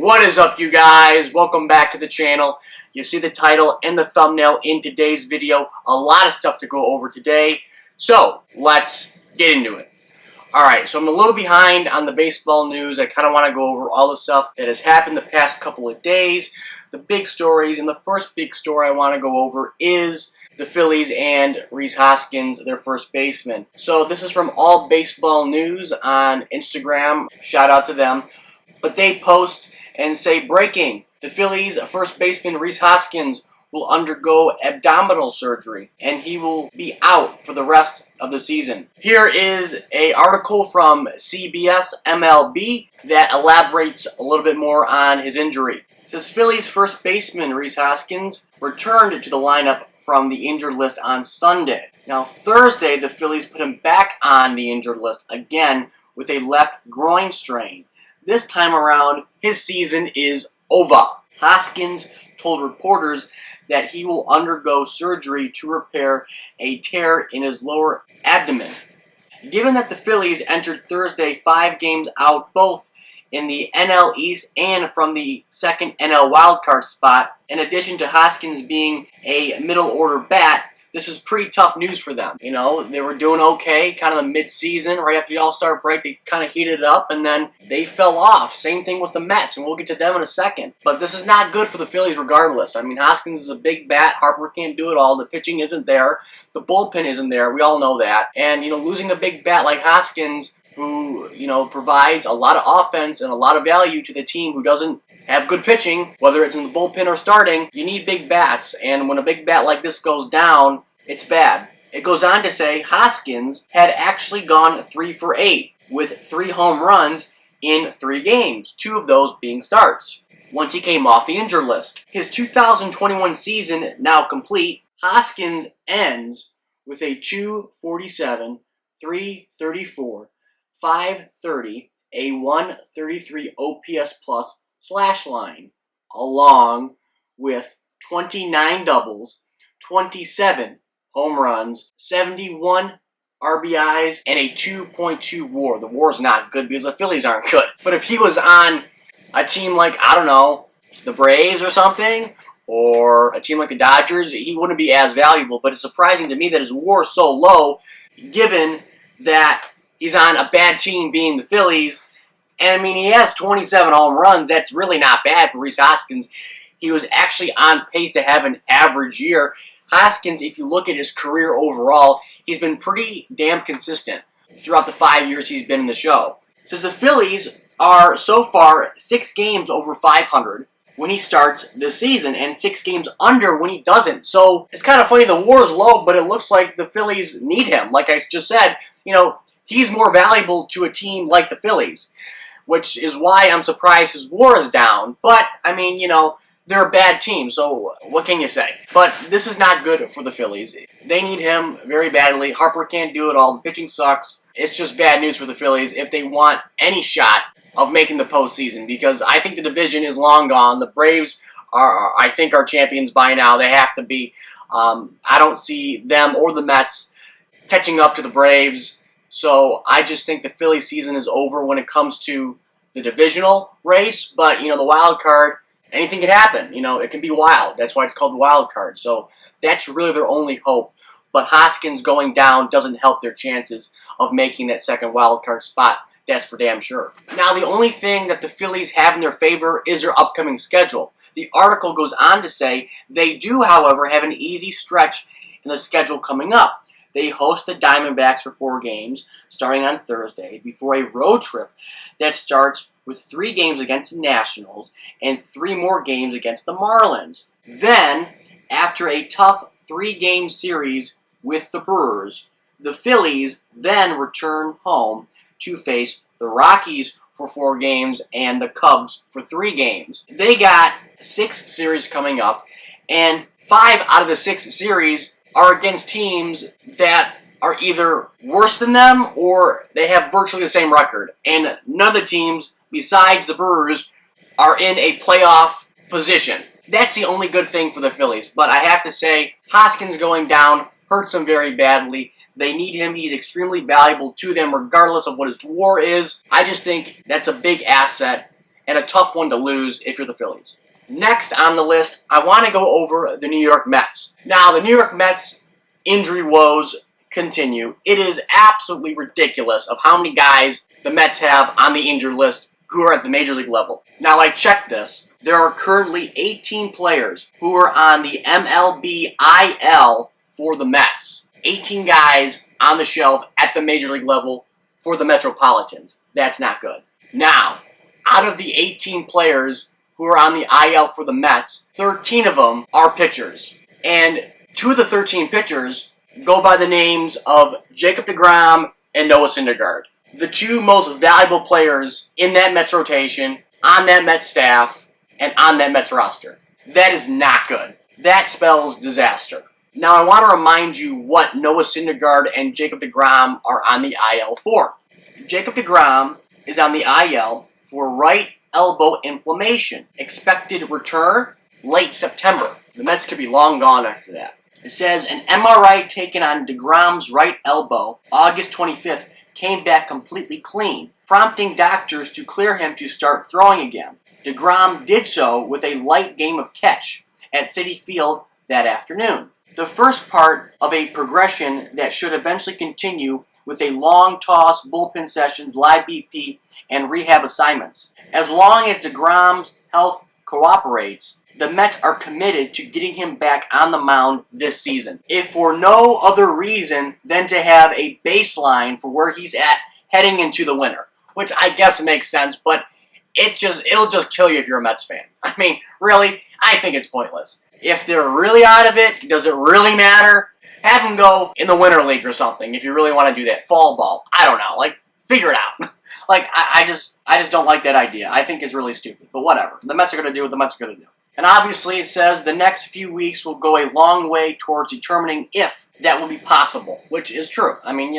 What is up, you guys? Welcome back to the channel. You see the title and the thumbnail in today's video. A lot of stuff to go over today. So, let's get into it. Alright, so I'm a little behind on the baseball news. I kind of want to go over all the stuff that has happened the past couple of days. The big stories, and the first big story I want to go over is the Phillies and Rhys Hoskins, their first baseman. So this is from All Baseball News on Instagram. Shout out to them. But they post and say, breaking, the Phillies first baseman Rhys Hoskins will undergo abdominal surgery and he will be out for the rest of the season. Here is an article from CBS MLB that elaborates a little bit more on his injury. It says Phillies first baseman Rhys Hoskins returned to the lineup from the injured list on Sunday. Now Thursday, the Phillies put him back on the injured list again with a left groin strain. This time around, his season is over. Hoskins told reporters that he will undergo surgery to repair a tear in his lower abdomen. Given that the Phillies entered Thursday 5 games out both in the NL East and from the second NL wildcard spot, in addition to Hoskins being a middle order bat, this is pretty tough news for them. You know, they were doing okay, kind of the mid-season, right after the All-Star break, they kind of heated it up, and then they fell off. Same thing with the Mets, and we'll get to them in a second. But this is not good for the Phillies regardless. I mean, Hoskins is a big bat. Harper can't do it all. The pitching isn't there. The bullpen isn't there. We all know that. And, you know, losing a big bat like Hoskins, who, you know, provides a lot of offense and a lot of value to the team who doesn't have good pitching, whether it's in the bullpen or starting, you need big bats. And when a big bat like this goes down, it's bad. It goes on to say Hoskins had actually gone 3 for 8 with 3 home runs in 3 games, 2 of those being starts, once he came off the injured list. His 2021 season now complete, Hoskins ends with a .247, .334, .530, a .133 OPS plus slash line, along with 29 doubles, 27 home runs, 71 RBIs, and a 2.2 WAR. The WAR is not good because the Phillies aren't good. But if he was on a team like, I don't know, the Braves or something, or a team like the Dodgers, he wouldn't be as valuable. But it's surprising to me that his WAR is so low, given that he's on a bad team being the Phillies. And I mean, he has 27 home runs. That's really not bad for Rhys Hoskins. He was actually on pace to have an average year. Hoskins, if you look at his career overall, he's been pretty damn consistent throughout the 5 years he's been in the show. It says the Phillies are so far 6 games over 500 when he starts this season and 6 games under when he doesn't. So it's kind of funny, the WAR is low, but it looks like the Phillies need him. Like I just said, you know, he's more valuable to a team like the Phillies, which is why I'm surprised his WAR is down. But, I mean, you know, they're a bad team, so what can you say? But this is not good for the Phillies. They need him very badly. Harper can't do it all. The pitching sucks. It's just bad news for the Phillies if they want any shot of making the postseason, because I think the division is long gone. The Braves are, I think, are champions by now. They have to be. I don't see them or the Mets catching up to the Braves. So I just think the Phillies season is over when it comes to the divisional race. But, you know, the wild card, anything can happen. You know, it can be wild. That's why it's called the wild card. So that's really their only hope. But Hoskins going down doesn't help their chances of making that second wild card spot. That's for damn sure. Now, the only thing that the Phillies have in their favor is their upcoming schedule. The article goes on to say they do, however, have an easy stretch in the schedule coming up. They host the Diamondbacks for 4 games, starting on Thursday, before a road trip that starts with 3 games against the Nationals and 3 more games against the Marlins. Then, after a tough 3-game series with the Brewers, the Phillies then return home to face the Rockies for 4 games and the Cubs for 3 games. They got 6 series coming up, and 5 out of the 6 series are against teams that are either worse than them or they have virtually the same record. And none of the teams, besides the Brewers, are in a playoff position. That's the only good thing for the Phillies. But I have to say, Hoskins going down hurts them very badly. They need him. He's extremely valuable to them regardless of what his WAR is. I just think that's a big asset and a tough one to lose if you're the Phillies. Next on the list, I want to go over the New York Mets. Now, the New York Mets injury woes continue. It is absolutely ridiculous of how many guys the Mets have on the injured list who are at the major league level. Now, I checked this. There are currently 18 players who are on the MLB IL for the Mets. 18 guys on the shelf at the major league level for the Metropolitans. That's not good. Now, out of the 18 players who are on the IL for the Mets, 13 of them are pitchers. And 2 of the 13 pitchers go by the names of Jacob deGrom and Noah Syndergaard. The 2 most valuable players in that Mets rotation, on that Mets staff, and on that Mets roster. That is not good. That spells disaster. Now, I want to remind you what Noah Syndergaard and Jacob deGrom are on the IL for. Jacob deGrom is on the IL for right elbow inflammation. Expected return late September. The Mets could be long gone after that. It says an MRI taken on deGrom's right elbow August 25th came back completely clean, prompting doctors to clear him to start throwing again. deGrom did so with a light game of catch at Citi Field that afternoon. The first part of a progression that should eventually continue with a long toss, bullpen sessions, live BP, and rehab assignments. As long as deGrom's health cooperates, the Mets are committed to getting him back on the mound this season, if for no other reason than to have a baseline for where he's at heading into the winter, which I guess makes sense, but it'll just kill you if you're a Mets fan. I mean, really, I think it's pointless. If they're really out of it, does it really matter? Have him go in the Winter League or something if you really want to do that. Fall ball. I don't know. Like, figure it out. Like, I just don't like that idea. I think it's really stupid. But whatever. The Mets are going to do what the Mets are going to do. And obviously it says the next few weeks will go a long way towards determining if that will be possible, which is true. I mean,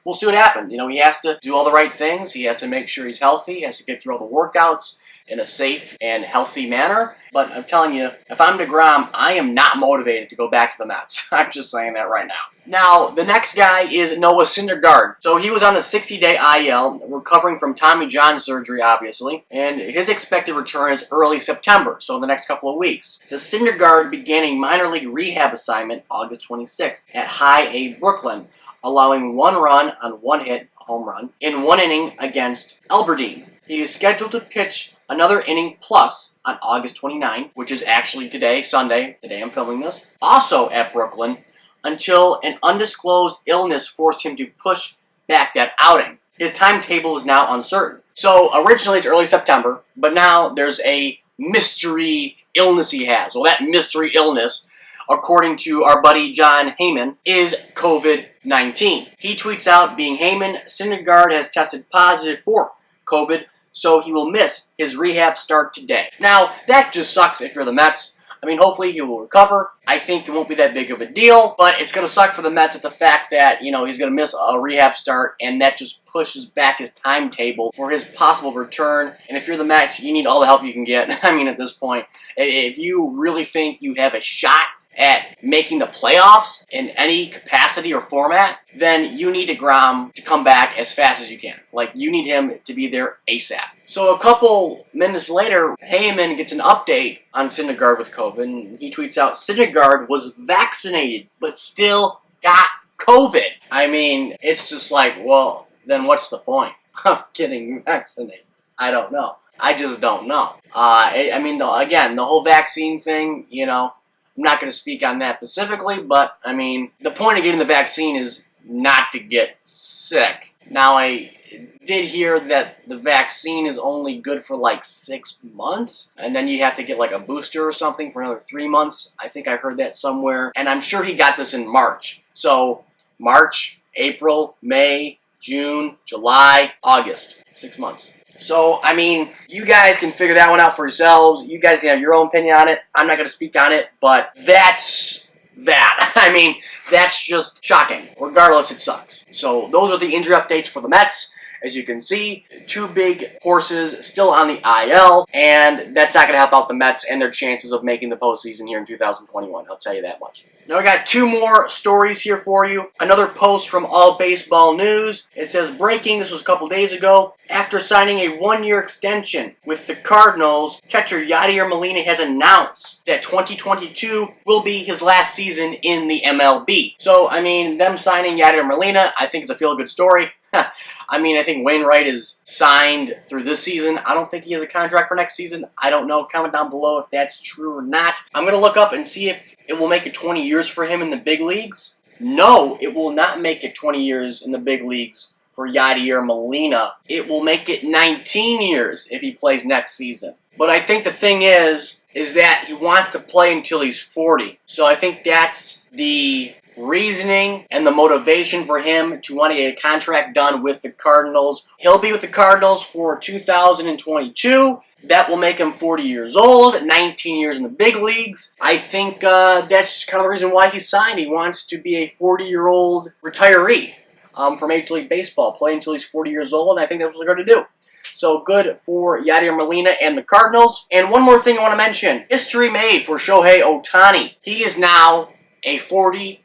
we'll see what happens. He has to do all the right things. He has to make sure he's healthy. He has to get through all the workouts in a safe and healthy manner. But I'm telling you, if I'm deGrom, I am not motivated to go back to the Mets. I'm just saying that right now. Now, the next guy is Noah Syndergaard. So he was on the 60-day IL, recovering from Tommy John surgery, obviously, and his expected return is early September, so in the next couple of weeks. So Syndergaard began a minor league rehab assignment August 26th at High A, Brooklyn, allowing 1 run on 1 hit, a home run, in 1 inning against Aberdeen. He is scheduled to pitch another inning plus on August 29th, which is actually today, Sunday, the day I'm filming this, also at Brooklyn, until an undisclosed illness forced him to push back that outing. His timetable is now uncertain. So originally it's early September, but now there's a mystery illness he has. Well, that mystery illness, according to our buddy John Heyman, is COVID-19. He tweets out, being Heyman, Syndergaard has tested positive for COVID, so he will miss his rehab start today. Now, that just sucks if you're the Mets. I mean, hopefully he will recover. I think it won't be that big of a deal, but it's going to suck for the Mets at the fact that, he's going to miss a rehab start, and that just pushes back his timetable for his possible return. And if you're the Mets, you need all the help you can get. I mean, at this point, if you really think you have a shot at making the playoffs in any capacity or format, then you need deGrom to come back as fast as you can. Like, you need him to be there ASAP. So a couple minutes later, Heyman gets an update on Syndergaard with COVID, and he tweets out, Syndergaard was vaccinated, but still got COVID. I mean, it's just like, well, then what's the point of getting vaccinated? I don't know. I just don't know. I mean, again, the whole vaccine thing, I'm not going to speak on that specifically, but, I mean, the point of getting the vaccine is not to get sick. Now, I did hear that the vaccine is only good for like 6 months, and then you have to get like a booster or something for another 3 months. I think I heard that somewhere, and I'm sure he got this in March. So, March, April, May, June, July, August. 6 months. So, I mean, you guys can figure that one out for yourselves. You guys can have your own opinion on it. I'm not going to speak on it, but that's that. I mean, that's just shocking. Regardless, it sucks. So, those are the injury updates for the Mets. As you can see, two big horses still on the IL, and that's not going to help out the Mets and their chances of making the postseason here in 2021. I'll tell you that much. Now I got two more stories here for you. Another post from All Baseball News. It says, breaking, this was a couple days ago, after signing a one-year extension with the Cardinals, catcher Yadier Molina has announced that 2022 will be his last season in the MLB. So, I mean, them signing Yadier Molina, I think it's a feel-good story. I mean, I think Wainwright is signed through this season. I don't think he has a contract for next season. I don't know. Comment down below if that's true or not. I'm going to look up and see if it will make it 20 years for him in the big leagues. No, it will not make it 20 years in the big leagues for Yadier Molina. It will make it 19 years if he plays next season. But I think the thing is that he wants to play until he's 40. So I think that's the reasoning and the motivation for him to want to get a contract done with the Cardinals. He'll be with the Cardinals for 2022. That will make him 40 years old, 19 years in the big leagues. I think that's kind of the reason why he signed. He wants to be a 40-year-old retiree from Major League Baseball, play until he's 40 years old, and I think that's what they're going to do. So good for Yadier Molina and the Cardinals. And one more thing I want to mention. History made for Shohei Ohtani. He is now a 40-20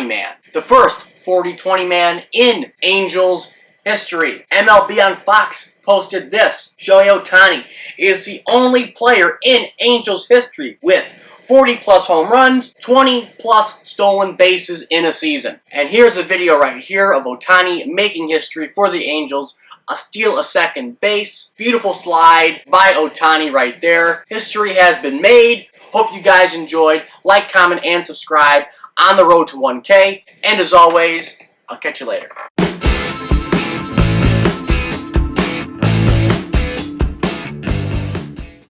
man. The first 40-20 man in Angels history. MLB on Fox posted this. Shohei Ohtani is the only player in Angels history with 40-plus home runs, 20-plus stolen bases in a season. And here's a video right here of Ohtani making history for the Angels. A steal, a second base. Beautiful slide by Ohtani right there. History has been made. Hope you guys enjoyed. Like, comment, and subscribe on the road to 1K. And as always, I'll catch you later.